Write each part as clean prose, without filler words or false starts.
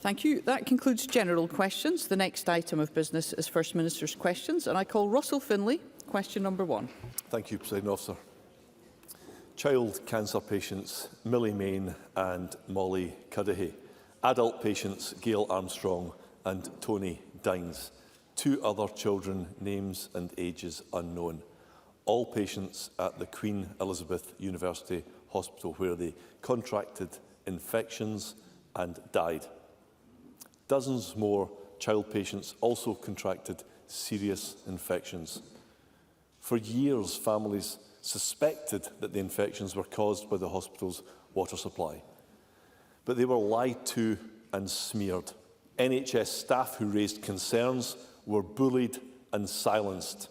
Thank you. That concludes general questions. The next item of business is First Minister's questions, and I call Russell Finlay, question number 1. Thank you, Presiding Officer. Child cancer patients Millie Main and Molly Cuddihy. Adult patients Gail Armstrong and Tony Dines. 2 other children, names and ages unknown. All patients at the Queen Elizabeth University Hospital, where they contracted infections and died. Dozens more child patients also contracted serious infections. For years, families suspected that the infections were caused by the hospital's water supply. But they were lied to and smeared. NHS staff who raised concerns were bullied and silenced.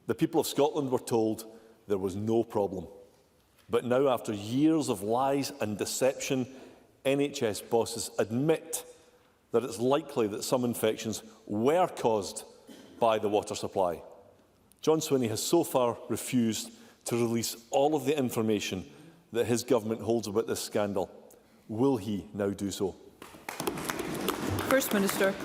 The people of Scotland were told there was no problem. But now, after years of lies and deception, NHS bosses admit that it's likely that some infections were caused by the water supply. John Swinney has so far refused to release all of the information that his government holds about this scandal. Will he now do so? First Minister.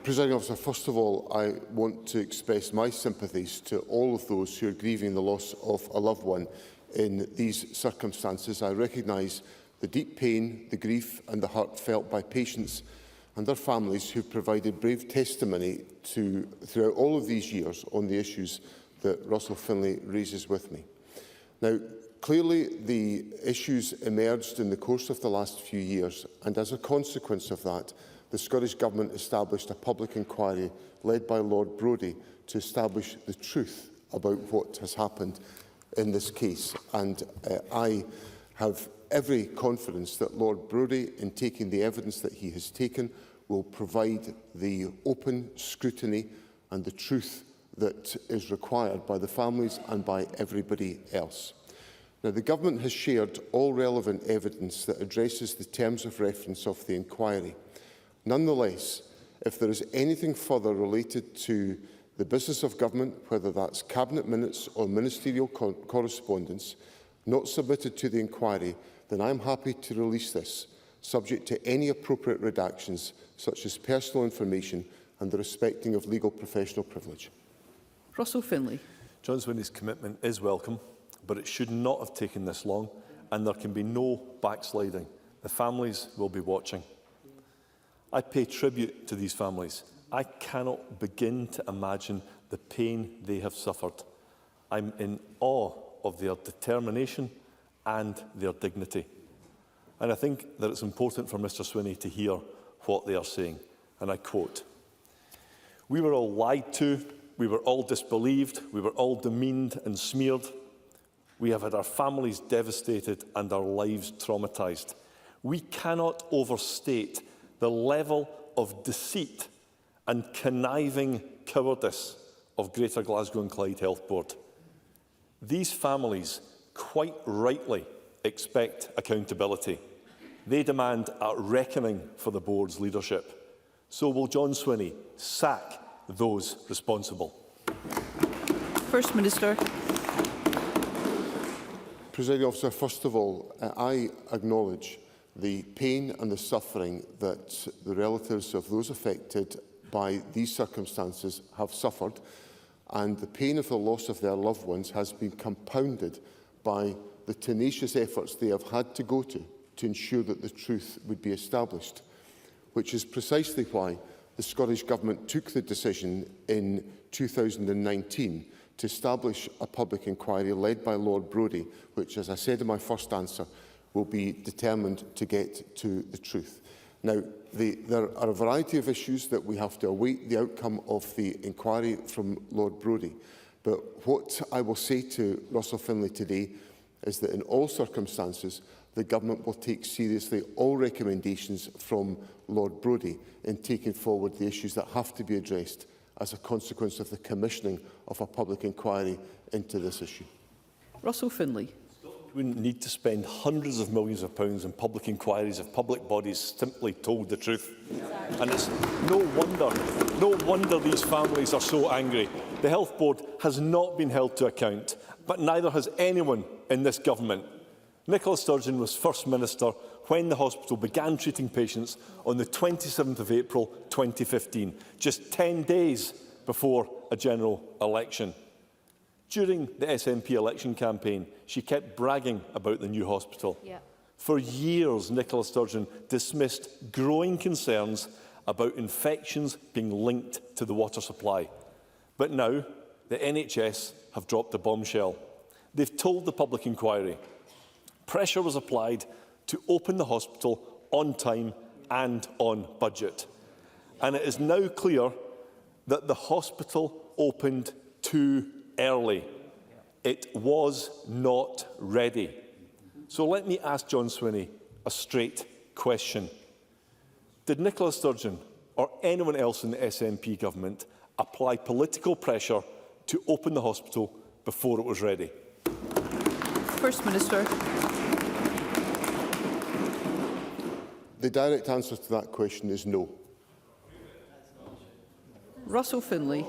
Presiding Officer, first of all, I want to express my sympathies to all of those who are grieving the loss of a loved one in these circumstances. I recognise the deep pain, the grief and the hurt felt by patients and their families who provided brave testimony throughout all of these years on the issues that Russell Finlay raises with me. Now, clearly the issues emerged in the course of the last few years, and as a consequence of that, the Scottish Government established a public inquiry led by Lord Brodie to establish the truth about what has happened in this case. And I have every confidence that Lord Brodie, in taking the evidence that he has taken, will provide the open scrutiny and the truth that is required by the families and by everybody else. Now, the Government has shared all relevant evidence that addresses the terms of reference of the inquiry. Nonetheless, if there is anything further related to the business of government, whether that's cabinet minutes or ministerial correspondence, not submitted to the inquiry, then I am happy to release this, subject to any appropriate redactions, such as personal information and the respecting of legal professional privilege. Russell Finlay. John Swinney's commitment is welcome, but it should not have taken this long, and there can be no backsliding. The families will be watching. I pay tribute to these families. I cannot begin to imagine the pain they have suffered. I'm in awe of their determination and their dignity. And I think that it's important for Mr Swinney to hear what they are saying. And I quote, "We were all lied to, we were all disbelieved, we were all demeaned and smeared. We have had our families devastated and our lives traumatised. We cannot overstate the level of deceit and conniving cowardice of Greater Glasgow and Clyde Health Board. These families quite rightly expect accountability. They demand a reckoning for the board's leadership. So will John Swinney sack those responsible?" First Minister. Presiding Officer, first of all, I acknowledge the pain and the suffering that the relatives of those affected by these circumstances have suffered, and the pain of the loss of their loved ones has been compounded by the tenacious efforts they have had to go to ensure that the truth would be established, which is precisely why the Scottish Government took the decision in 2019 to establish a public inquiry led by Lord Brodie, which, as I said in my first answer, will be determined to get to the truth. Now, there are a variety of issues that we have to await the outcome of the inquiry from Lord Brodie. But what I will say to Russell Finlay today is that in all circumstances, the Government will take seriously all recommendations from Lord Brodie in taking forward the issues that have to be addressed as a consequence of the commissioning of a public inquiry into this issue. Russell Finlay. We wouldn't need to spend hundreds of millions of pounds in public inquiries if public bodies simply told the truth. And it's no wonder these families are so angry. The Health Board has not been held to account, but neither has anyone in this government. Nicola Sturgeon was First Minister when the hospital began treating patients on the 27th of April 2015, just 10 days before a general election. During the SNP election campaign, she kept bragging about the new hospital. Yeah. For years, Nicola Sturgeon dismissed growing concerns about infections being linked to the water supply. But now, the NHS have dropped a bombshell. They've told the public inquiry pressure was applied to open the hospital on time and on budget. And it is now clear that the hospital opened too early. It was not ready. So let me ask John Swinney a straight question. Did Nicola Sturgeon or anyone else in the SNP government apply political pressure to open the hospital before it was ready? First Minister. The direct answer to that question is no. Russell Finlay.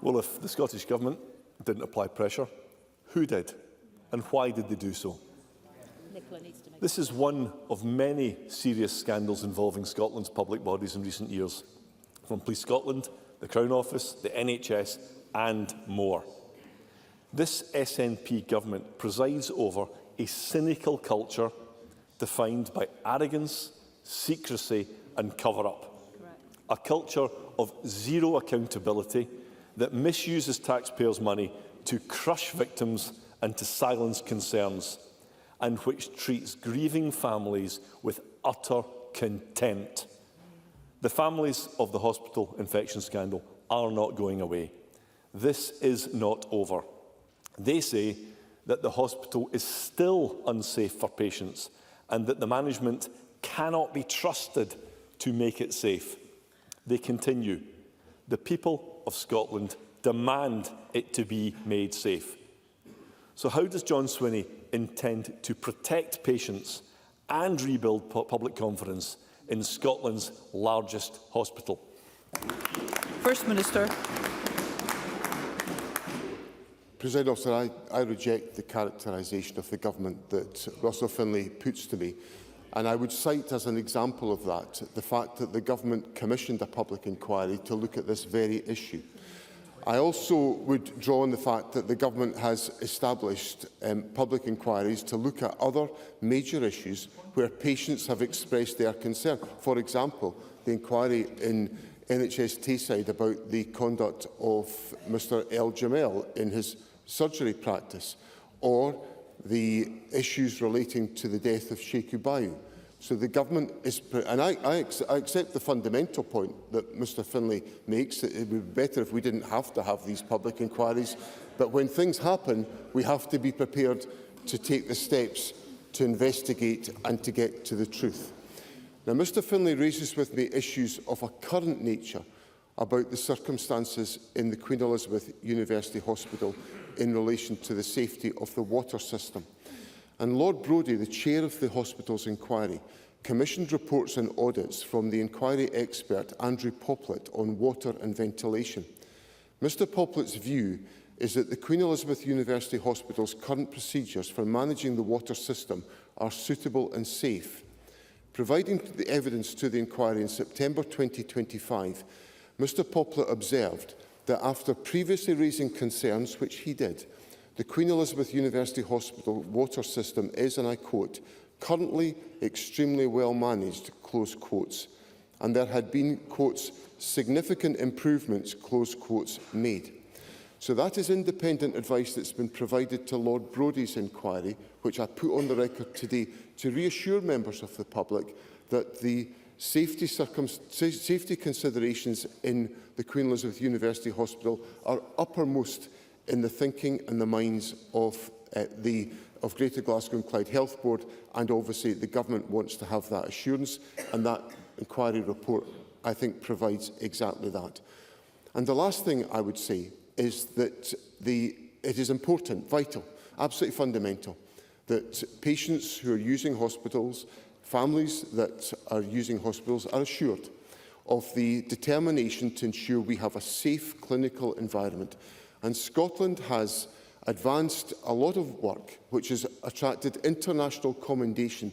Well, if the Scottish Government didn't apply pressure, who did? And why did they do so? This is one of many serious scandals involving Scotland's public bodies in recent years, from Police Scotland, the Crown Office, the NHS and more. This SNP government presides over a cynical culture defined by arrogance, secrecy and cover-up. A culture of zero accountability that misuses taxpayers' money to crush victims and to silence concerns, and which treats grieving families with utter contempt. The families of the hospital infection scandal are not going away. This is not over. They say that the hospital is still unsafe for patients and that the management cannot be trusted to make it safe. They continue. The people of Scotland demand it to be made safe. So how does John Swinney intend to protect patients and rebuild public confidence in Scotland's largest hospital? First Minister. President Officer, I reject the characterisation of the government that Russell Finlay puts to me. And I would cite as an example of that the fact that the government commissioned a public inquiry to look at this very issue. I also would draw on the fact that the government has established public inquiries to look at other major issues where patients have expressed their concern. For example, the inquiry in NHS Tayside about the conduct of Mr El Jamel in his surgery practice, or the issues relating to the death of Sheikh Ubayu. So the government is, and I accept the fundamental point that Mr Finlay makes, that it would be better if we didn't have to have these public inquiries, but when things happen, we have to be prepared to take the steps to investigate and to get to the truth. Now, Mr Finlay raises with me issues of a current nature about the circumstances in the Queen Elizabeth University Hospital in relation to the safety of the water system. And Lord Brodie, the chair of the hospital's inquiry, commissioned reports and audits from the inquiry expert Andrew Poplett on water and ventilation. Mr Poplett's view is that the Queen Elizabeth University Hospital's current procedures for managing the water system are suitable and safe. Providing the evidence to the inquiry in September 2025, Mr Poplett observed that after previously raising concerns, which he did, the Queen Elizabeth University Hospital water system is, and I quote, currently extremely well managed, close quotes, and there had been, quotes, significant improvements, close quotes, made. So that is independent advice that's been provided to Lord Brodie's inquiry, which I put on the record today to reassure members of the public that the safety considerations in the Queen Elizabeth University Hospital are uppermost in the thinking and the minds of Greater Glasgow and Clyde Health Board, and obviously the Government wants to have that assurance, and that inquiry report, I think, provides exactly that. And the last thing I would say is that it is important, vital, absolutely fundamental, that patients who are using hospitals, families that are using hospitals, are assured of the determination to ensure we have a safe clinical environment. And Scotland has advanced a lot of work which has attracted international commendation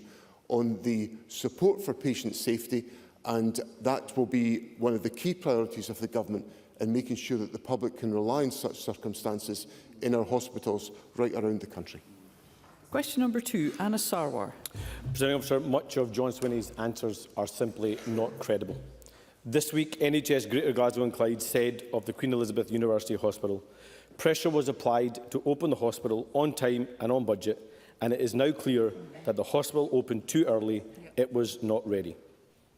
on the support for patient safety, and that will be one of the key priorities of the Government in making sure that the public can rely on such circumstances in our hospitals right around the country. Question number 2, Anna Sarwar. Presiding Officer, much of John Swinney's answers are simply not credible. This week, NHS Greater Glasgow and Clyde said of the Queen Elizabeth University Hospital, pressure was applied to open the hospital on time and on budget, and it is now clear that the hospital opened too early. It was not ready.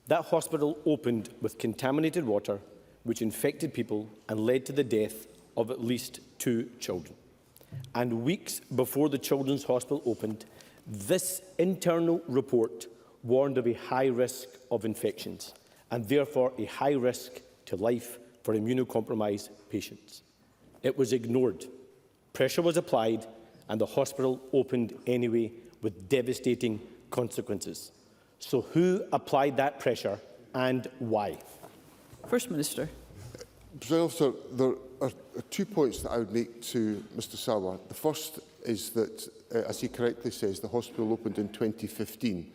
That hospital opened with contaminated water, which infected people and led to the death of at least 2 children. And weeks before the Children's Hospital opened, this internal report warned of a high risk of infections and therefore a high risk to life for immunocompromised patients. It was ignored. Pressure was applied and the hospital opened anyway with devastating consequences. So who applied that pressure and why? First Minister. President Officer, there are 2 points that I would make to Mr Sarwar. The first is that, as he correctly says, the hospital opened in 2015.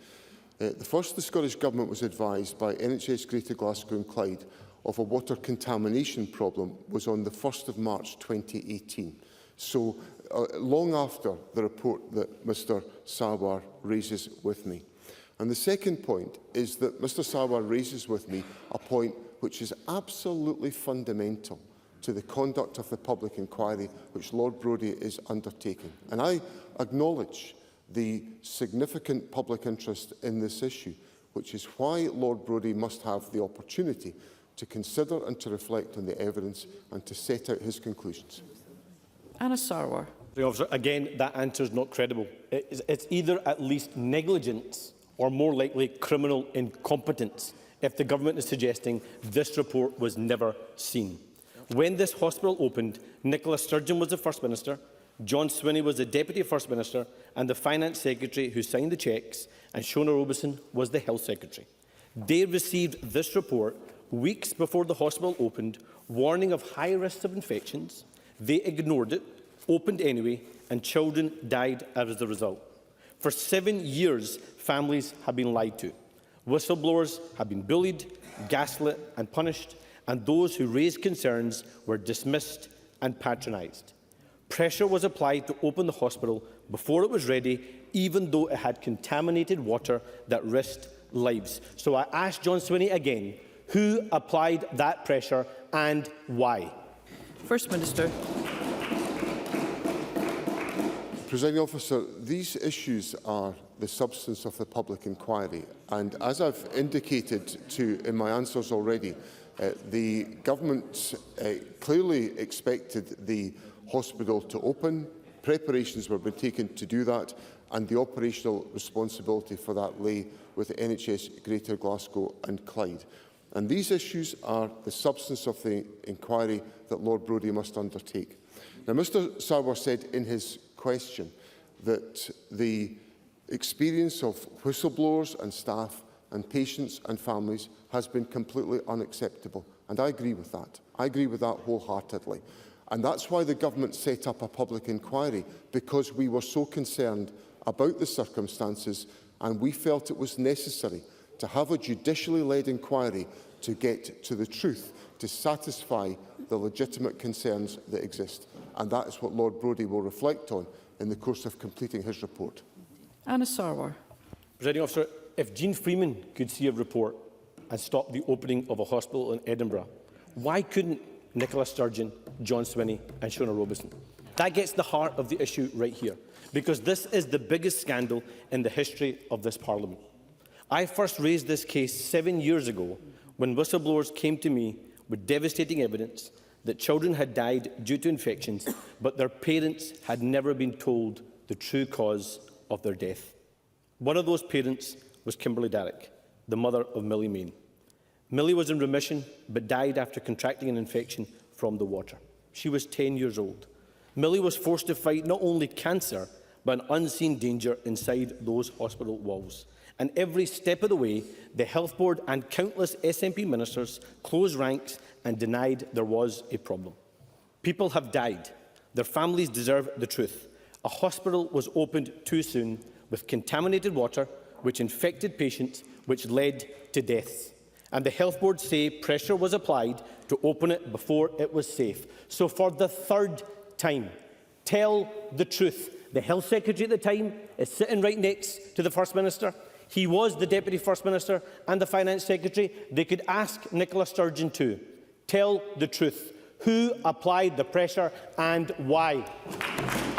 The Scottish Government was advised by NHS Greater Glasgow and Clyde of a water contamination problem was on the 1st of March 2018. So long after the report that Mr Sarwar raises with me. And the second point is that Mr Sarwar raises with me a point which is absolutely fundamental to the conduct of the public inquiry which Lord Brodie is undertaking. And I acknowledge the significant public interest in this issue, which is why Lord Brodie must have the opportunity to consider and to reflect on the evidence and to set out his conclusions. Anna Sarwar. Officer, again, that answer is not credible. It's either at least negligence or more likely criminal incompetence if the Government is suggesting this report was never seen. When this hospital opened, Nicola Sturgeon was the First Minister, John Swinney was the Deputy First Minister and the Finance Secretary who signed the cheques, and Shona Robeson was the Health Secretary. They received this report weeks before the hospital opened, warning of high risks of infections. They ignored it, opened anyway, and children died as a result. For 7 years, families have been lied to. Whistleblowers have been bullied, gaslit and punished, and those who raised concerns were dismissed and patronised. Pressure was applied to open the hospital before it was ready, even though it had contaminated water that risked lives. So I ask John Swinney again, who applied that pressure and why? First Minister. Presiding Officer, these issues are the substance of the public inquiry, and as I've indicated in my answers already, the Government clearly expected the hospital to open. Preparations were being taken to do that, and the operational responsibility for that lay with the NHS Greater Glasgow and Clyde. And these issues are the substance of the inquiry that Lord Brodie must undertake. Now, Mr Sarwar said in his question that the experience of whistleblowers and staff and patients and families has been completely unacceptable. And I agree with that. I agree with that wholeheartedly. And that's why the Government set up a public inquiry, because we were so concerned about the circumstances and we felt it was necessary to have a judicially led inquiry to get to the truth, to satisfy the legitimate concerns that exist. And that is what Lord Brodie will reflect on in the course of completing his report. Anna Sarwar. Presiding Officer, if Jean Freeman could see a report and stop the opening of a hospital in Edinburgh, why couldn't Nicola Sturgeon, John Swinney and Shona Robeson? That gets the heart of the issue right here, because this is the biggest scandal in the history of this Parliament. I first raised this case 7 years ago when whistleblowers came to me with devastating evidence that children had died due to infections, but their parents had never been told the true cause of their death. One of those parents was Kimberly Darroch, the mother of Millie Main. Millie was in remission, but died after contracting an infection from the water. She was 10 years old. Millie was forced to fight not only cancer, but an unseen danger inside those hospital walls. And every step of the way, the Health Board and countless SNP ministers closed ranks and denied there was a problem. People have died. Their families deserve the truth. A hospital was opened too soon with contaminated water, which infected patients, which led to deaths. And the health boards say pressure was applied to open it before it was safe. So for the third time, tell the truth. The Health Secretary at the time is sitting right next to the First Minister. He was the Deputy First Minister and the Finance Secretary. They could ask Nicola Sturgeon too. Tell the truth. Who applied the pressure and why?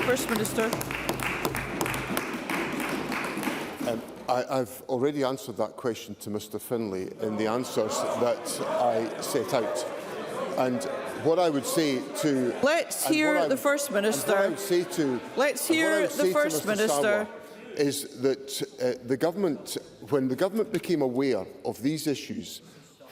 First Minister. I've already answered that question to Mr Finlay in the answers that I set out. And what I would say to... Let's hear the First Minister. What I would say to... Let's hear the First Minister. Is that the government, when the government became aware of these issues,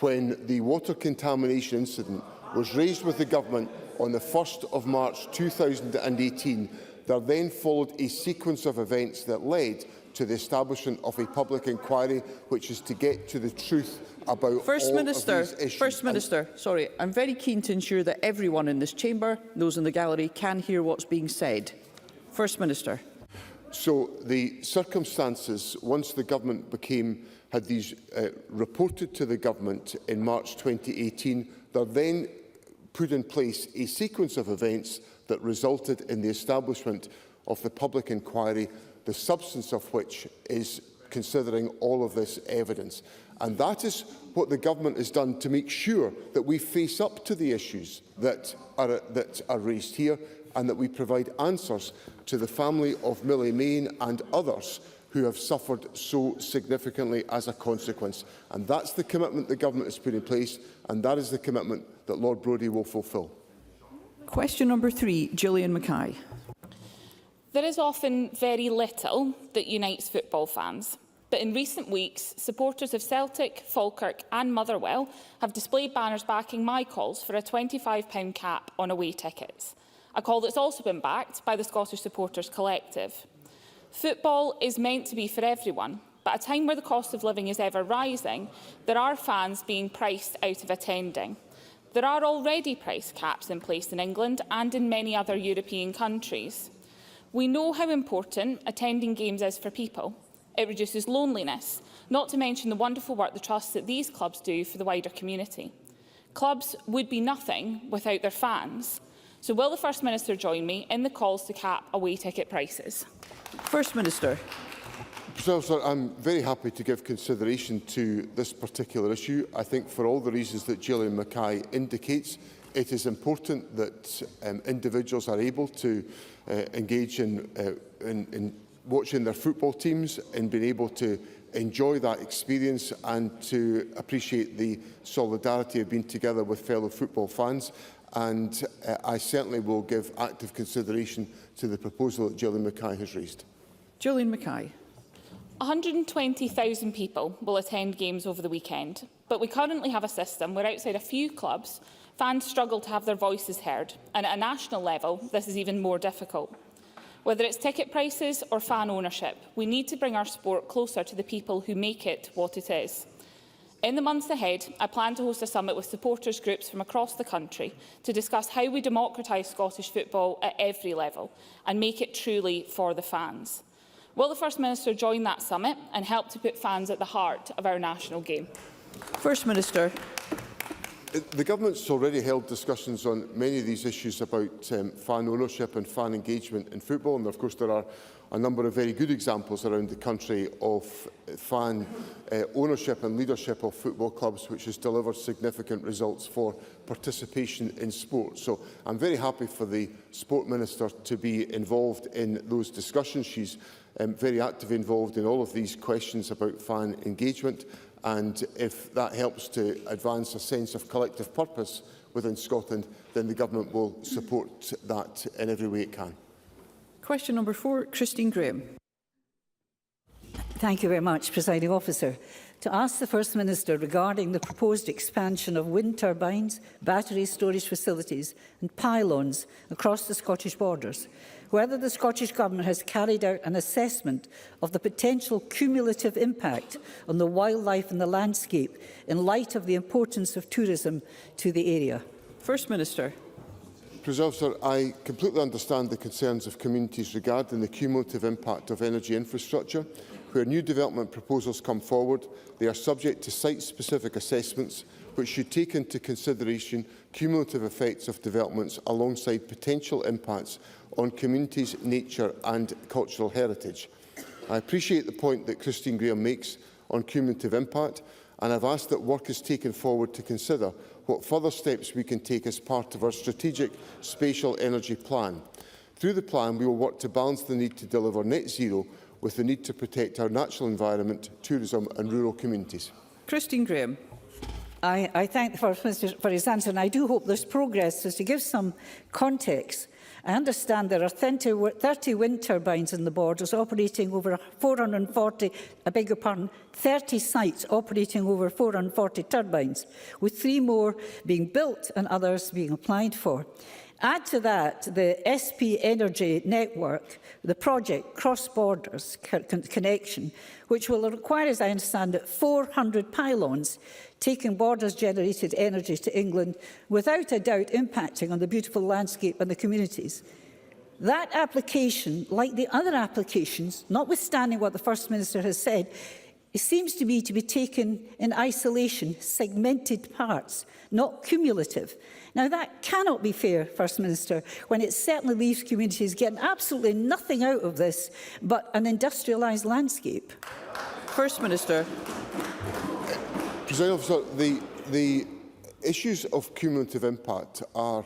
when the water contamination incident was raised with the government on the 1st of March 2018, there then followed a sequence of events that led to the establishment of a public inquiry, which is to get to the truth about all of these issues. First Minister, sorry, I'm very keen to ensure that everyone in this chamber, those in the gallery, can hear what's being said. First Minister. So the circumstances, once the government had these reported to the government in March 2018, there then put in place a sequence of events that resulted in the establishment of the public inquiry, the substance of which is considering all of this evidence. And that is what the government has done to make sure that we face up to the issues that are raised here, and that we provide answers to the family of Millie Mayne and others who have suffered so significantly as a consequence. And that's the commitment the government has put in place, and that is the commitment that Lord Brodie will fulfil. Question number 3, Gillian Mackay. There is often very little that unites football fans. But in recent weeks, supporters of Celtic, Falkirk and Motherwell have displayed banners backing my calls for a £25 cap on away tickets. A call that's also been backed by the Scottish Supporters Collective. Football is meant to be for everyone, but at a time where the cost of living is ever rising, there are fans being priced out of attending. There are already price caps in place in England and in many other European countries. We know how important attending games is for people. It reduces loneliness, not to mention the wonderful work the trusts at these clubs do for the wider community. Clubs would be nothing without their fans. So will the First Minister join me in the calls to cap away ticket prices? First Minister. Sir, I'm very happy to give consideration to this particular issue. I think for all the reasons that Gillian Mackay indicates, it is important that individuals are able to engage in watching their football teams and being able to enjoy that experience and to appreciate the solidarity of being together with fellow football fans. And I certainly will give active consideration to the proposal that Gillian Mackay has raised. Gillian Mackay. 120,000 people will attend games over the weekend, but we currently have a system where outside a few clubs, fans struggle to have their voices heard, and at a national level, this is even more difficult. Whether it's ticket prices or fan ownership, we need to bring our sport closer to the people who make it what it is. In the months ahead, I plan to host a summit with supporters groups from across the country to discuss how we democratise Scottish football at every level and make it truly for the fans. Will the First Minister join that summit and help to put fans at the heart of our national game? First Minister. The government's already held discussions on many of these issues about fan ownership and fan engagement in football, and of course there are a number of very good examples around the country of fan ownership and leadership of football clubs, which has delivered significant results for participation in sport. So I'm very happy for the Sport Minister to be involved in those discussions. She's very actively involved in all of these questions about fan engagement, and if that helps to advance a sense of collective purpose within Scotland, then the government will support that in every way it can. Question number 4, Christine Graham. Thank you very much, Presiding Officer. To ask the First Minister regarding the proposed expansion of wind turbines, battery storage facilities and pylons across the Scottish borders, whether the Scottish Government has carried out an assessment of the potential cumulative impact on the wildlife and the landscape in light of the importance of tourism to the area. First Minister. President Officer, I completely understand the concerns of communities regarding the cumulative impact of energy infrastructure. Where new development proposals come forward, they are subject to site-specific assessments which should take into consideration cumulative effects of developments alongside potential impacts on communities, nature and cultural heritage. I appreciate the point that Christine Graham makes on cumulative impact, and I've asked that work is taken forward to consider what further steps we can take as part of our strategic spatial energy plan. Through the plan, we will work to balance the need to deliver net zero with the need to protect our natural environment, tourism and rural communities. Christine Graham. I thank the First Minister for his answer, and I do hope there's progress. So to give some context, I understand there are 30 wind turbines in the borders operating over 440, 30 sites operating over 440 turbines, with 3 more being built and others being applied for. Add to that the SP Energy Network, the project Cross Borders Connection, which will require, as I understand it, 400 pylons taking borders-generated energy to England, without a doubt impacting on the beautiful landscape and the communities. That application, like the other applications, notwithstanding what the First Minister has said, it seems to me to be taken in isolation, segmented parts, not cumulative. Now, that cannot be fair, First Minister, when it certainly leaves communities getting absolutely nothing out of this but an industrialised landscape. First Minister. President Officer, the issues of cumulative impact are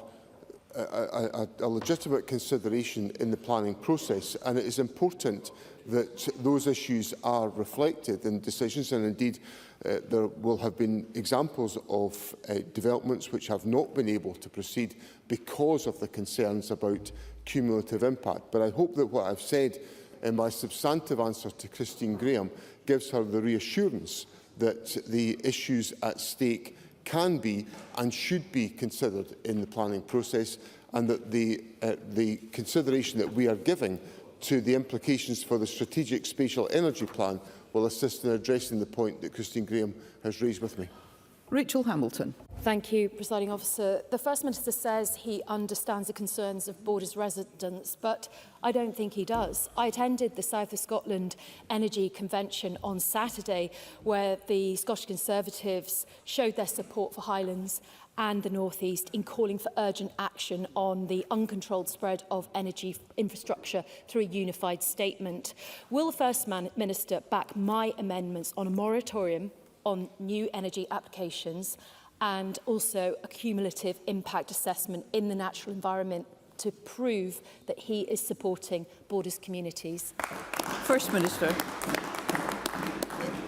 a legitimate consideration in the planning process, and it is important that those issues are reflected in decisions, and indeed there will have been examples of developments which have not been able to proceed because of the concerns about cumulative impact. But I hope that what I've said in my substantive answer to Christine Graham gives her the reassurance that the issues at stake can be and should be considered in the planning process, and that the consideration that we are giving to the implications for the strategic spatial energy plan will assist in addressing the point that Christine Graham has raised with me. Rachel Hamilton. Thank you, Presiding Officer. The First Minister says he understands the concerns of Borders residents, but I don't think he does. I attended the South of Scotland Energy Convention on Saturday, where the Scottish Conservatives showed their support for Highlands and the North East in calling for urgent action on the uncontrolled spread of energy infrastructure through a unified statement. Will the First Minister back my amendments on a moratorium on new energy applications and also a cumulative impact assessment in the natural environment to prove that he is supporting Borders communities? First Minister.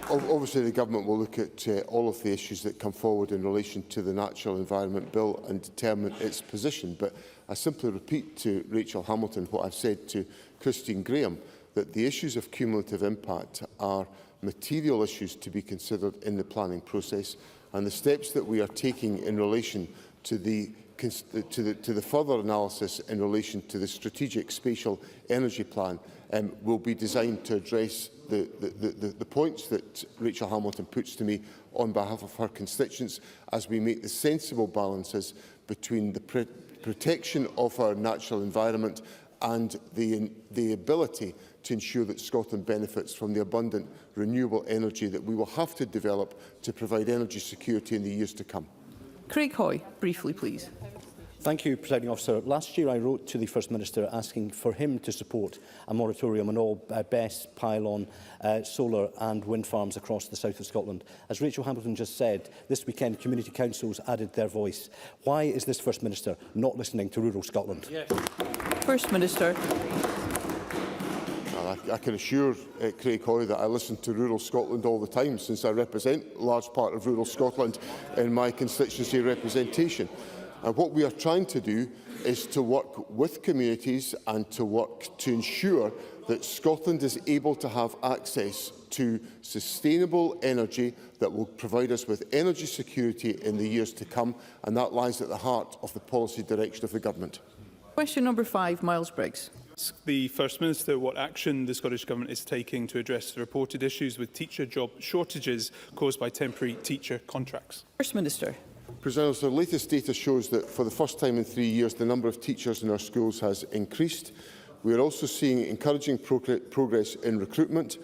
Obviously, the Government will look at all of the issues that come forward in relation to the Natural Environment Bill and determine its position. But I simply repeat to Rachel Hamilton what I've said to Christine Graham, that the issues of cumulative impact are material issues to be considered in the planning process, and the steps that we are taking in relation to the further analysis in relation to the strategic spatial energy plan will be designed to address the points that Rachel Hamilton puts to me on behalf of her constituents, as we make the sensible balances between the protection of our natural environment and the ability to ensure that Scotland benefits from the abundant renewable energy that we will have to develop to provide energy security in the years to come. Craig Hoy, briefly please. Thank you, Presiding Officer. Last year I wrote to the First Minister asking for him to support a moratorium on all BESS, pylon, solar and wind farms across the south of Scotland. As Rachel Hamilton just said, this weekend community councils added their voice. Why is this First Minister not listening to rural Scotland? Yes. First Minister. I can assure Craig Hoy that I listen to rural Scotland all the time, since I represent a large part of rural Scotland in my constituency representation. And what we are trying to do is to work with communities and to work to ensure that Scotland is able to have access to sustainable energy that will provide us with energy security in the years to come, and that lies at the heart of the policy direction of the Government. Question number 5, Miles Briggs. The First Minister what action the Scottish Government is taking to address the reported issues with teacher job shortages caused by temporary teacher contracts. First Minister. President Officer, the latest data shows that for the first time in 3 years, the number of teachers in our schools has increased. We are also seeing encouraging progress in recruitment.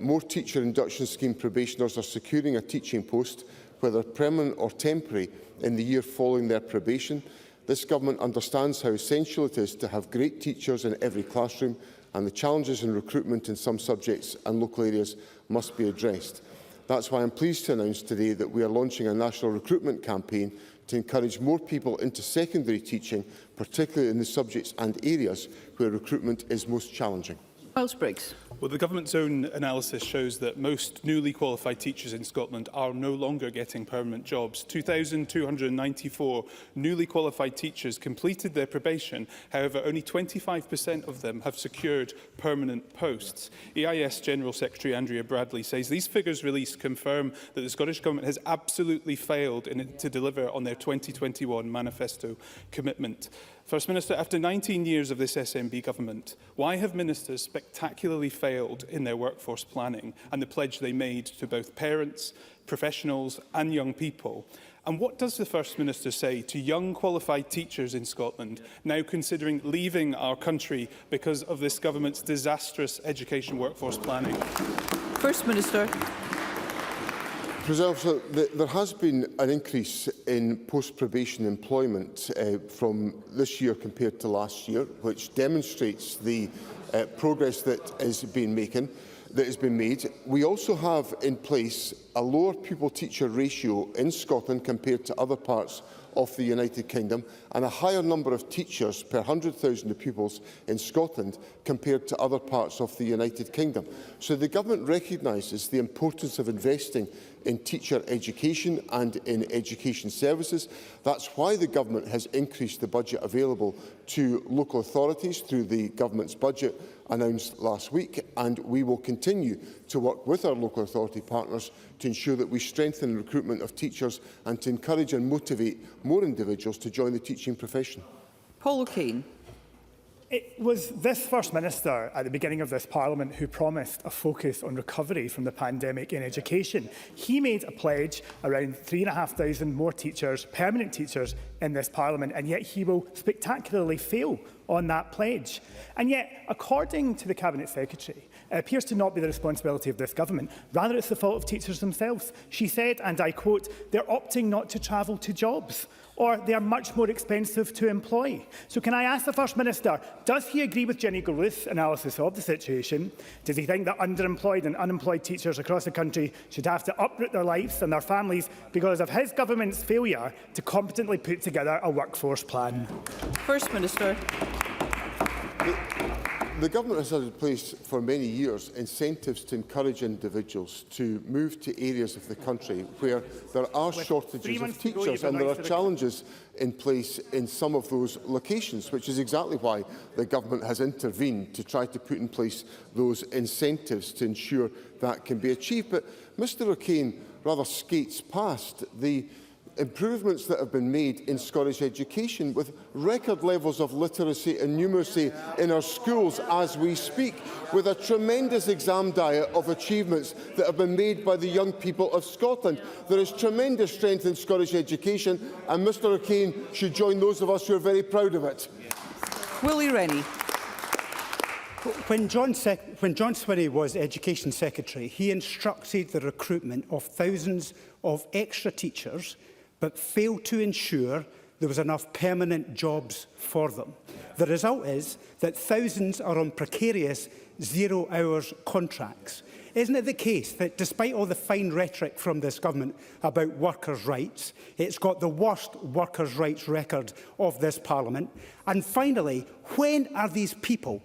More teacher induction scheme probationers are securing a teaching post, whether permanent or temporary, in the year following their probation. This government understands how essential it is to have great teachers in every classroom, and the challenges in recruitment in some subjects and local areas must be addressed. That's why I'm pleased to announce today that we are launching a national recruitment campaign to encourage more people into secondary teaching, particularly in the subjects and areas where recruitment is most challenging. Miles Briggs. Well, the government's own analysis shows that most newly qualified teachers in Scotland are no longer getting permanent jobs. 2,294 newly qualified teachers completed their probation. However, only 25% of them have secured permanent posts. EIS General Secretary Andrea Bradley says these figures released confirm that the Scottish Government has absolutely failed to deliver on their 2021 manifesto commitment. First Minister, after 19 years of this SNP government, why have ministers spectacularly failed in their workforce planning and the pledge they made to both parents, professionals and young people? And what does the First Minister say to young qualified teachers in Scotland now considering leaving our country because of this government's disastrous education workforce planning? First Minister. There has been an increase in post-probation employment from this year compared to last year, which demonstrates the progress that has been made. We also have in place a lower pupil-teacher ratio in Scotland compared to other parts of the United Kingdom, and a higher number of teachers per 100,000 pupils in Scotland compared to other parts of the United Kingdom. So the Government recognises the importance of investing in teacher education and in education services. That's why the Government has increased the budget available to local authorities through the Government's budget announced last week, and we will continue to work with our local authority partners to ensure that we strengthen recruitment of teachers and to encourage and motivate more individuals to join the teaching profession. Paul O'Kane. It was this First Minister at the beginning of this Parliament who promised a focus on recovery from the pandemic in education. He made a pledge around 3,500 more teachers, permanent teachers, in this Parliament, and yet he will spectacularly fail on that pledge. And yet, according to the Cabinet Secretary, it appears to not be the responsibility of this government. Rather, it's the fault of teachers themselves. She said, and I quote, "They're opting not to travel to jobs," or "they are much more expensive to employ." So can I ask the First Minister, does he agree with Jenny Gilruth's analysis of the situation? Does he think that underemployed and unemployed teachers across the country should have to uproot their lives and their families because of his government's failure to competently put together a workforce plan? First Minister. The Government has had in place for many years incentives to encourage individuals to move to areas of the country where there are shortages of teachers, and there are challenges in place in some of those locations, which is exactly why the Government has intervened to try to put in place those incentives to ensure that can be achieved. But Mr O'Kane rather skates past the improvements that have been made in Scottish education, with record levels of literacy and numeracy in our schools as we speak, with a tremendous exam diet of achievements that have been made by the young people of Scotland. There is tremendous strength in Scottish education, and Mr O'Kane should join those of us who are very proud of it. Willie Rennie. When John Swinney was Education Secretary, he instructed the recruitment of thousands of extra teachers, but failed to ensure there was enough permanent jobs for them. The result is that thousands are on precarious zero-hours contracts. Isn't it the case that despite all the fine rhetoric from this government about workers' rights, it's got the worst workers' rights record of this Parliament? And finally, when are these people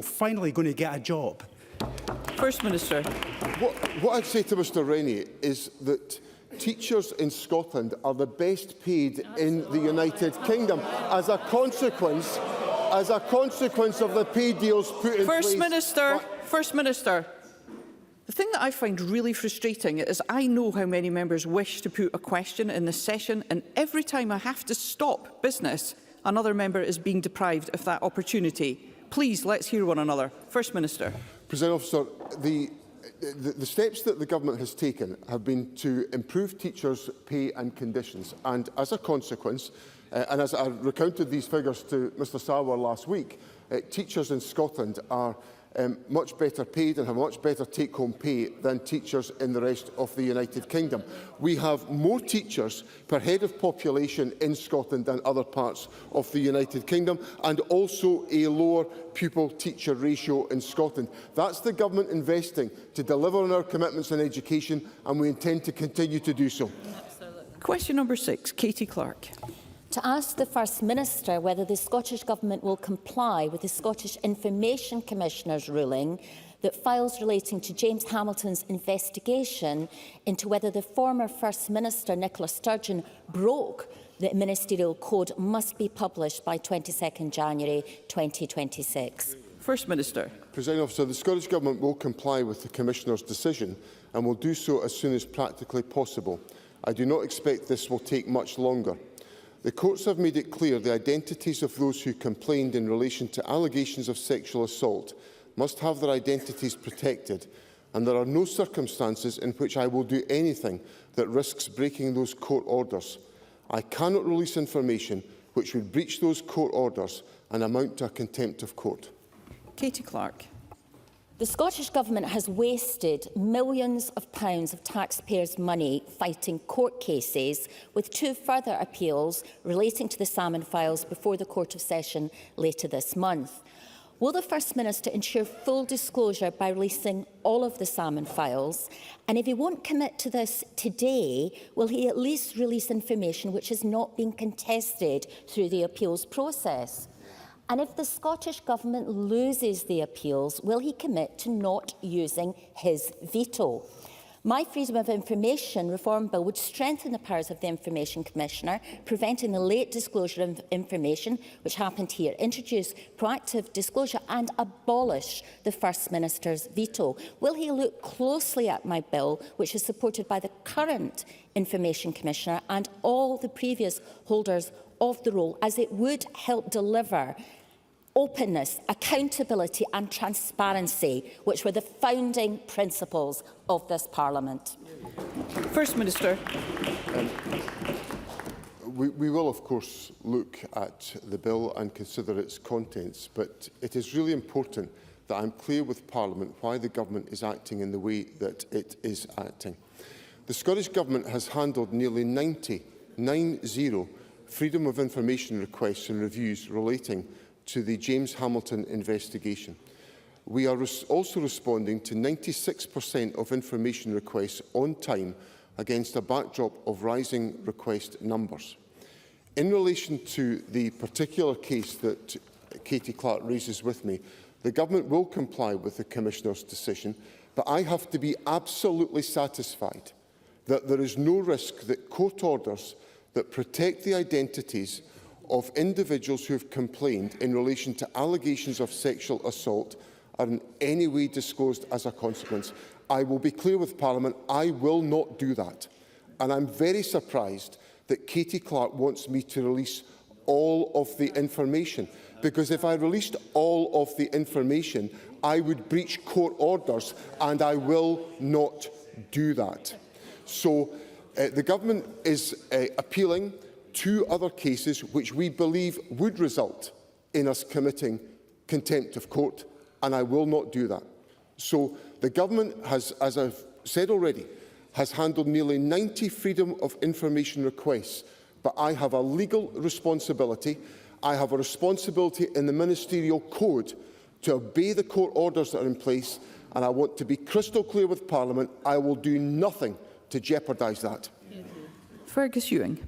finally going to get a job? First Minister. What I'd say to Mr Rennie is that teachers in Scotland are the best paid in the United Kingdom as a consequence of the pay deals put in place. First Minister. The thing that I find really frustrating is I know how many members wish to put a question in this session, and every time I have to stop business, another member is being deprived of that opportunity. Please, let's hear one another. First Minister. President Officer, the The steps that the government has taken have been to improve teachers' pay and conditions, and as a consequence, and as I recounted these figures to Mr Sarwar last week, teachers in Scotland are much better paid and have much better take-home pay than teachers in the rest of the United Kingdom. We have more teachers per head of population in Scotland than other parts of the United Kingdom, and also a lower pupil-teacher ratio in Scotland. That's the government investing to deliver on our commitments in education, and we intend to continue to do so. Question number 6, Katie Clark. To ask the First Minister whether the Scottish Government will comply with the Scottish Information Commissioner's ruling that files relating to James Hamilton's investigation into whether the former First Minister Nicola Sturgeon broke the ministerial code must be published by 22nd January 2026. First Minister. Presiding Officer, the Scottish Government will comply with the Commissioner's decision and will do so as soon as practically possible. I do not expect this will take much longer. The courts have made it clear the identities of those who complained in relation to allegations of sexual assault must have their identities protected, and there are no circumstances in which I will do anything that risks breaking those court orders. I cannot release information which would breach those court orders and amount to a contempt of court. Katie Clark. The Scottish Government has wasted millions of pounds of taxpayers' money fighting court cases, with 2 further appeals relating to the salmon files before the Court of Session later this month. Will the First Minister ensure full disclosure by releasing all of the salmon files? And if he won't commit to this today, will he at least release information which has not been contested through the appeals process? And if the Scottish Government loses the appeals, will he commit to not using his veto? My Freedom of Information Reform Bill would strengthen the powers of the Information Commissioner, preventing the late disclosure of information, which happened here, introduce proactive disclosure and abolish the First Minister's veto. Will he look closely at my bill, which is supported by the current Information Commissioner and all the previous holders of the role, as it would help deliver openness, accountability and transparency, which were the founding principles of this Parliament? First Minister. We will, of course, look at the bill and consider its contents, but it is really important that I'm clear with Parliament why the Government is acting in the way that it is acting. The Scottish Government has handled nearly 90 Freedom of Information requests and reviews relating to the James Hamilton investigation. We are also responding to 96% of information requests on time against a backdrop of rising request numbers. In relation to the particular case that Katie Clark raises with me, the Government will comply with the Commissioner's decision, but I have to be absolutely satisfied that there is no risk that court orders that protect the identities of individuals who have complained in relation to allegations of sexual assault are in any way disclosed as a consequence. I will be clear with Parliament, I will not do that. And I'm very surprised that Katie Clark wants me to release all of the information, because if I released all of the information, I would breach court orders, and I will not do that. So the Government is appealing 2 other cases which we believe would result in us committing contempt of court, and I will not do that. So the Government has, as I've said already, has handled nearly 90 Freedom of Information requests, but I have a legal responsibility. I have a responsibility in the Ministerial Code to obey the court orders that are in place, and I want to be crystal clear with Parliament. I will do nothing to jeopardise that. Fergus Ewing.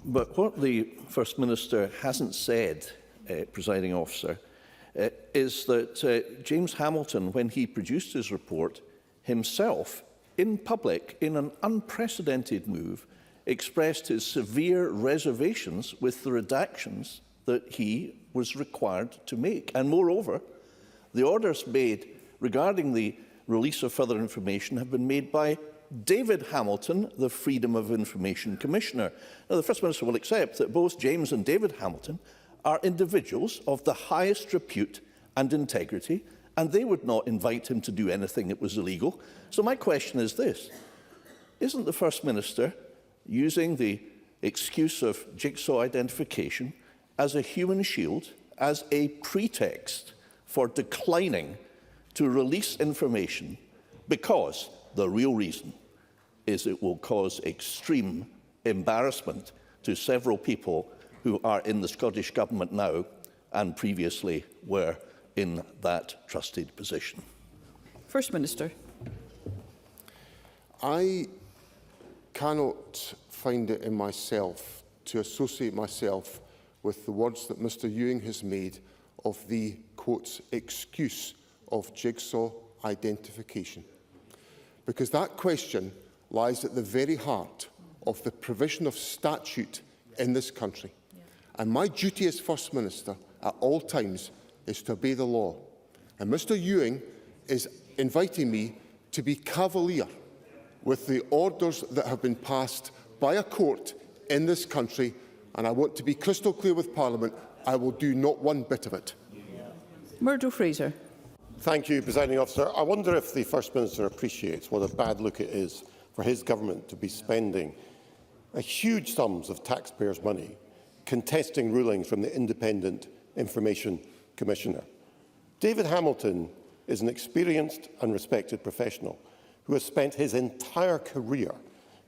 But what the First Minister hasn't said, presiding officer, is that James Hamilton, when he produced his report himself in public, in an unprecedented move, expressed his severe reservations with the redactions that he was required to make. And moreover, the orders made regarding the release of further information have been made by David Hamilton, the Freedom of Information Commissioner. Now, the First Minister will accept that both James and David Hamilton are individuals of the highest repute and integrity, and they would not invite him to do anything that was illegal. So my question is this: isn't the First Minister using the excuse of jigsaw identification as a human shield, as a pretext for declining to release information, because the real reason is it will cause extreme embarrassment to several people who are in the Scottish Government now and previously were in that trusted position? First Minister. I cannot find it in myself to associate myself with the words that Mr Ewing has made of the, quotes, excuse of jigsaw identification. Because that question lies at the very heart of the provision of statute in this country. And my duty as First Minister at all times is to obey the law. And Mr Ewing is inviting me to be cavalier with the orders that have been passed by a court in this country, and I want to be crystal clear with Parliament, I will do not one bit of it. Murdo Fraser. Thank you, Presiding Officer. I wonder if the First Minister appreciates what a bad look it is for his government to be spending huge sums of taxpayers' money contesting rulings from the Independent Information Commissioner. David Hamilton is an experienced and respected professional who has spent his entire career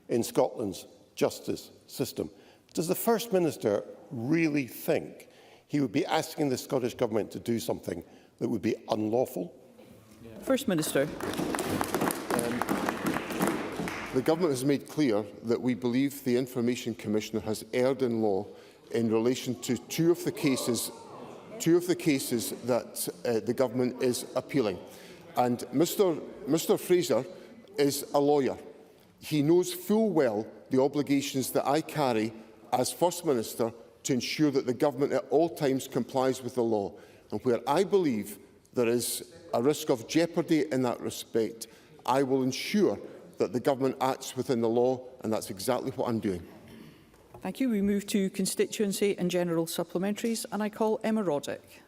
in Scotland's justice system. Does the First Minister really think he would be asking the Scottish Government to do something that would be unlawful? First Minister. The Government has made clear that we believe the Information Commissioner has erred in law in relation to two of the cases that the Government is appealing. And Mr Fraser is a lawyer. He knows full well the obligations that I carry as First Minister to ensure that the Government at all times complies with the law. And where I believe there is a risk of jeopardy in that respect, I will ensure that the Government acts within the law, and that's exactly what I'm doing. Thank you. We move to constituency and general supplementaries, and I call Emma Roddick.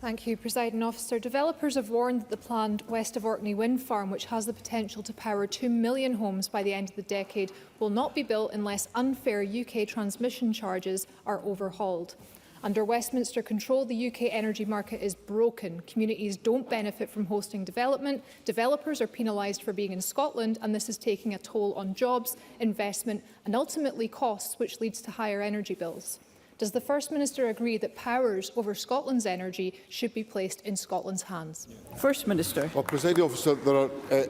Thank you, Presiding Officer. Developers have warned that the planned West of Orkney wind farm, which has the potential to power 2 million homes by the end of the decade, will not be built unless unfair UK transmission charges are overhauled. Under Westminster control, the UK energy market is broken. Communities don't benefit from hosting development. Developers are penalised for being in Scotland, and this is taking a toll on jobs, investment and ultimately costs, which leads to higher energy bills. Does the First Minister agree that powers over Scotland's energy should be placed in Scotland's hands? First Minister. Well, Presiding Officer,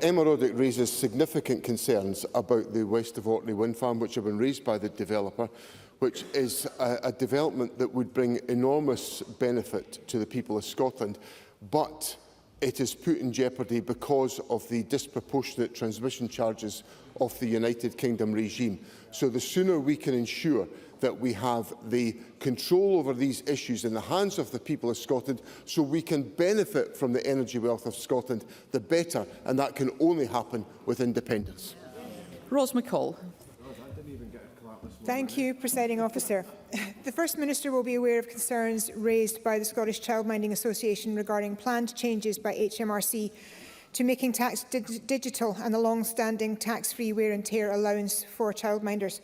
Emma Roddick raises significant concerns about the West of Orkney wind farm, which have been raised by the developer, which is a development that would bring enormous benefit to the people of Scotland, but it is put in jeopardy because of the disproportionate transmission charges of the United Kingdom regime. So the sooner we can ensure that we have the control over these issues in the hands of the people of Scotland so we can benefit from the energy wealth of Scotland, the better, and that can only happen with independence. Ros McCall. Thank you, Presiding Officer. The First Minister will be aware of concerns raised by the Scottish Childminding Association regarding planned changes by HMRC to making tax digital and the long-standing tax-free wear and tear allowance for childminders.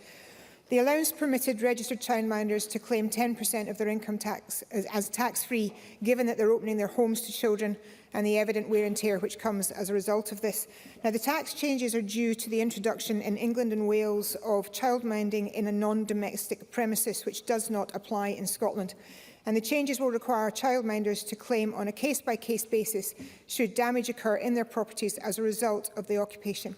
The allowance permitted registered childminders to claim 10% of their income tax as tax-free, given that they're opening their homes to children and the evident wear and tear which comes as a result of this. Now, the tax changes are due to the introduction in England and Wales of childminding in a non-domestic premises, which does not apply in Scotland. And the changes will require childminders to claim on a case-by-case basis should damage occur in their properties as a result of the occupation,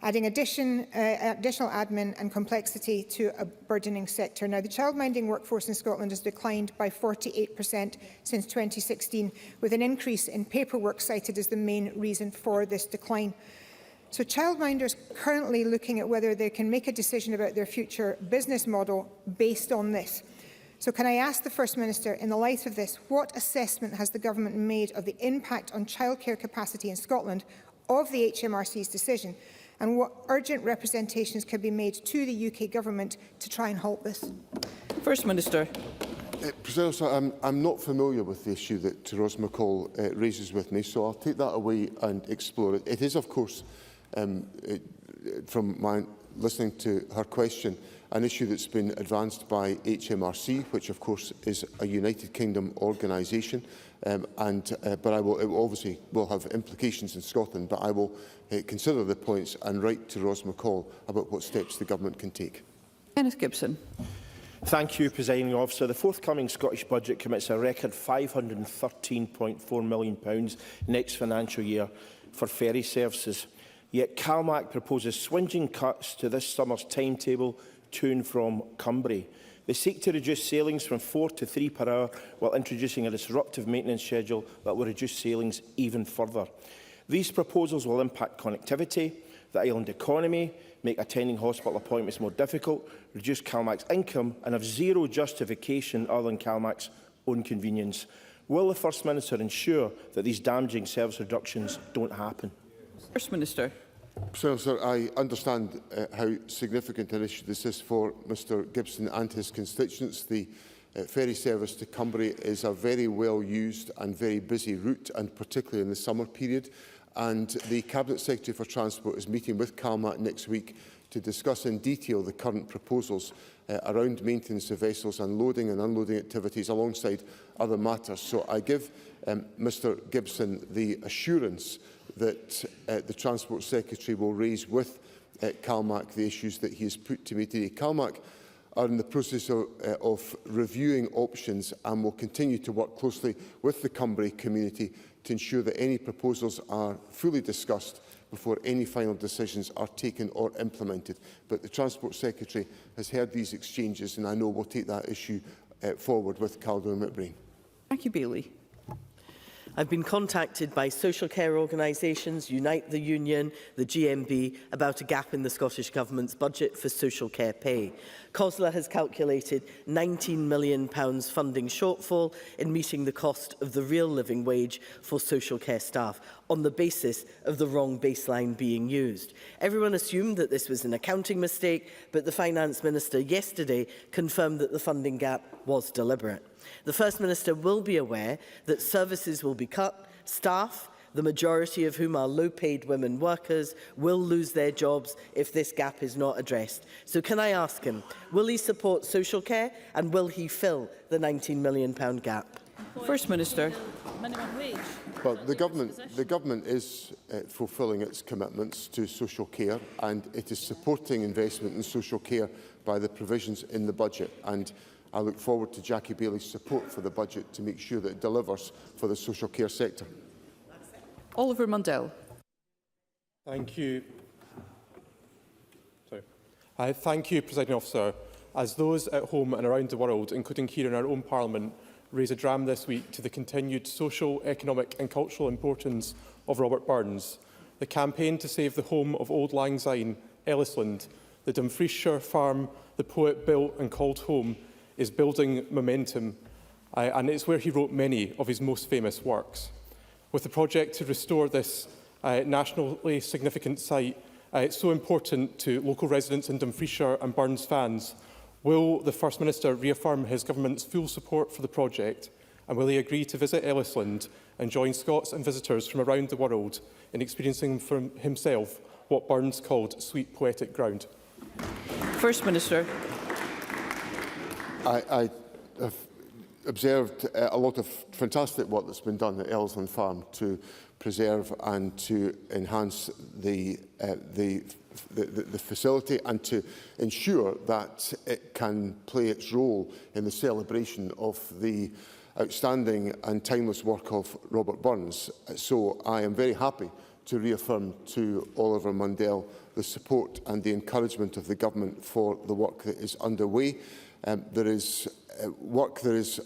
adding additional admin and complexity to a burgeoning sector. Now, the childminding workforce in Scotland has declined by 48% since 2016, with an increase in paperwork cited as the main reason for this decline. So childminders currently looking at whether they can make a decision about their future business model based on this. So can I ask the First Minister, in the light of this, what assessment has the Government made of the impact on childcare capacity in Scotland of the HMRC's decision, and what urgent representations can be made to the UK Government to try and halt this? First Minister. President, I'm not familiar with the issue that Ros McCall raises with me, so I'll take that away and explore it. It is, of course, from my listening to her question, an issue that's been advanced by HMRC, which of course is a United Kingdom organisation, but it obviously will have implications in Scotland, but I will consider the points and write to Ros McCall about what steps the Government can take. Kenneth Gibson. Thank you, Presiding Officer. The forthcoming Scottish Budget commits a record £513.4 million next financial year for ferry services. Yet CalMac proposes swinging cuts to this summer's timetable to and from Cumbria. They seek to reduce sailings from 4 to 3 per hour while introducing a disruptive maintenance schedule that will reduce sailings even further. These proposals will impact connectivity, the island economy, make attending hospital appointments more difficult, reduce CalMac's income and have zero justification other than CalMac's own convenience. Will the First Minister ensure that these damaging service reductions don't happen? First Minister. Sir, I understand how significant an issue this is for Mr Gibson and his constituents. The ferry service to Cumbria is a very well used and very busy route, and particularly in the summer period. And the Cabinet Secretary for Transport is meeting with CalMac next week to discuss in detail the current proposals around maintenance of vessels and loading and unloading activities alongside other matters. So I give Mr Gibson the assurance that the Transport Secretary will raise with CalMac the issues that he has put to me today. CalMac are in the process of reviewing options and will continue to work closely with the Cumbria community to ensure that any proposals are fully discussed before any final decisions are taken or implemented. But the Transport Secretary has heard these exchanges and I know will take that issue forward with Caldo and McBrain. Thank you, Bailey. I've been contacted by social care organisations, Unite the Union, the GMB, about a gap in the Scottish Government's budget for social care pay. COSLA has calculated £19 million funding shortfall in meeting the cost of the real living wage for social care staff on the basis of the wrong baseline being used. Everyone assumed that this was an accounting mistake, but the Finance Minister yesterday confirmed that the funding gap was deliberate. The First Minister will be aware that services will be cut, staff, the majority of whom are low-paid women workers, will lose their jobs if this gap is not addressed. So can I ask him, will he support social care and will he fill the £19 million gap? First Minister. Minimum wage. Well, the government is fulfilling its commitments to social care, and it is supporting investment in social care by the provisions in the budget. And I look forward to Jackie Bailey's support for the budget to make sure that it delivers for the social care sector. Oliver Mundell. Thank you. Thank you, Presiding Officer. As those at home and around the world, including here in our own Parliament, raise a dram this week to the continued social, economic and cultural importance of Robert Burns, the campaign to save the home of Old Lang Syne, Ellisland, the Dumfriesshire farm the poet built and called home, is building momentum, and it's where he wrote many of his most famous works. With the project to restore this nationally significant site, it's so important to local residents in Dumfriesshire and Burns fans. Will the First Minister reaffirm his government's full support for the project, and will he agree to visit Ellisland and join Scots and visitors from around the world in experiencing for himself what Burns called sweet poetic ground? First Minister. I have observed a lot of fantastic work that's been done at Ellisland Farm to preserve and to enhance the facility and to ensure that it can play its role in the celebration of the outstanding and timeless work of Robert Burns. So I am very happy to reaffirm to Oliver Mundell the support and the encouragement of the Government for the work that is underway. There is work that has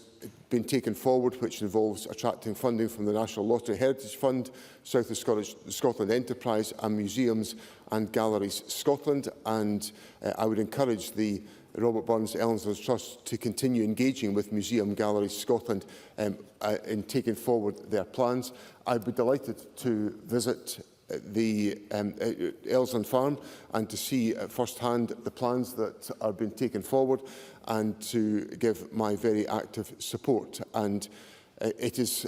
been taken forward which involves attracting funding from the National Lottery Heritage Fund, South of Scotland Enterprise and Museums and Galleries Scotland, and I would encourage the Robert Burns Ellisland Trust to continue engaging with Museum Galleries Scotland in taking forward their plans. I'd be delighted to visit the Elsland Farm and to see at first hand the plans that are being taken forward and to give my very active support. And it is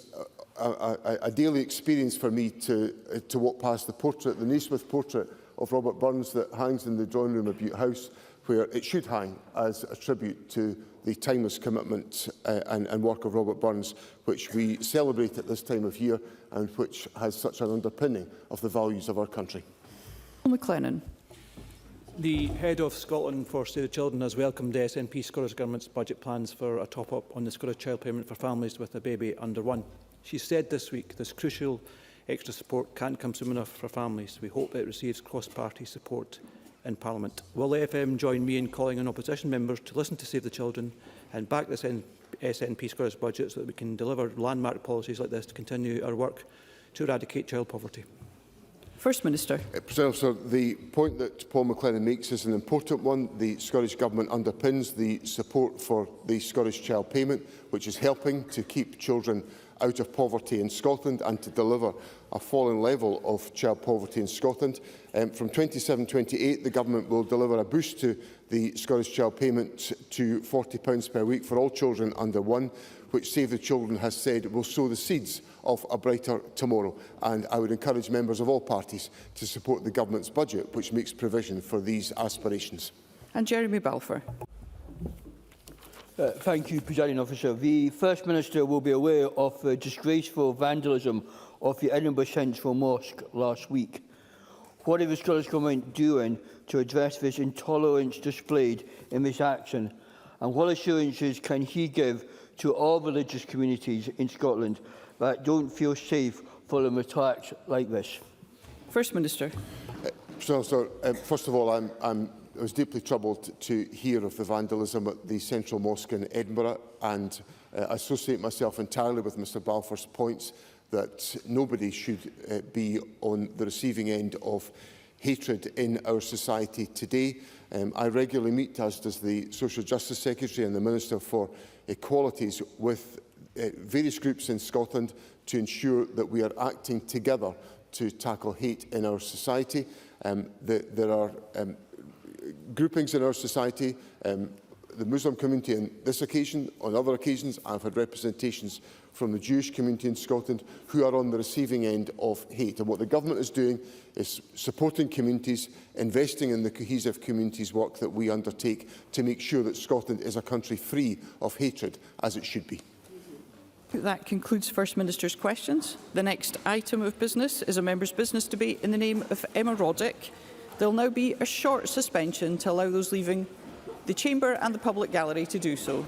a daily experience for me to walk past the Naismith portrait of Robert Burns that hangs in the drawing room of Butte House, where it should hang as a tribute to the timeless commitment and work of Robert Burns, which we celebrate at this time of year and which has such an underpinning of the values of our country. McLennan. The Head of Scotland for Save the Children has welcomed the SNP Scottish Government's budget plans for a top-up on the Scottish Child Payment for families with a baby under 1. She said this week this crucial extra support can't come soon enough for families. We hope it receives cross-party support in Parliament. Will the FM join me in calling on opposition members to listen to Save the Children and back this SNP Scottish budget so that we can deliver landmark policies like this to continue our work to eradicate child poverty? First Minister. President Officer, the point that Paul McLennan makes is an important one. The Scottish Government underpins the support for the Scottish Child Payment, which is helping to keep children out of poverty in Scotland and to deliver a falling level of child poverty in Scotland. From 27-28, the Government will deliver a boost to the Scottish Child Payment to £40 per week for all children under 1, which Save the Children has said will sow the seeds of a brighter tomorrow. And I would encourage members of all parties to support the Government's budget, which makes provision for these aspirations. And Jeremy Balfour. Thank you, Presiding Officer. The First Minister will be aware of the disgraceful vandalism of the Edinburgh Central Mosque last week. What is the Scottish Government doing to address this intolerance displayed in this action? And what assurances can he give to all religious communities in Scotland that don't feel safe following attacks like this? First Minister. First of all, I was deeply troubled to hear of the vandalism at the Central Mosque in Edinburgh, and associate myself entirely with Mr Balfour's points that nobody should be on the receiving end of hatred in our society today. I regularly meet, as does the Social Justice Secretary and the Minister for Equalities, with various groups in Scotland to ensure that we are acting together to tackle hate in our society. There are groupings in our society, the Muslim community on this occasion, on other occasions, I've had representations from the Jewish community in Scotland who are on the receiving end of hate. And what the Government is doing is supporting communities, investing in the cohesive communities work that we undertake to make sure that Scotland is a country free of hatred, as it should be. That concludes First Minister's questions. The next item of business is a member's business debate in the name of Emma Roddick. There will now be a short suspension to allow those leaving the chamber and the public gallery to do so.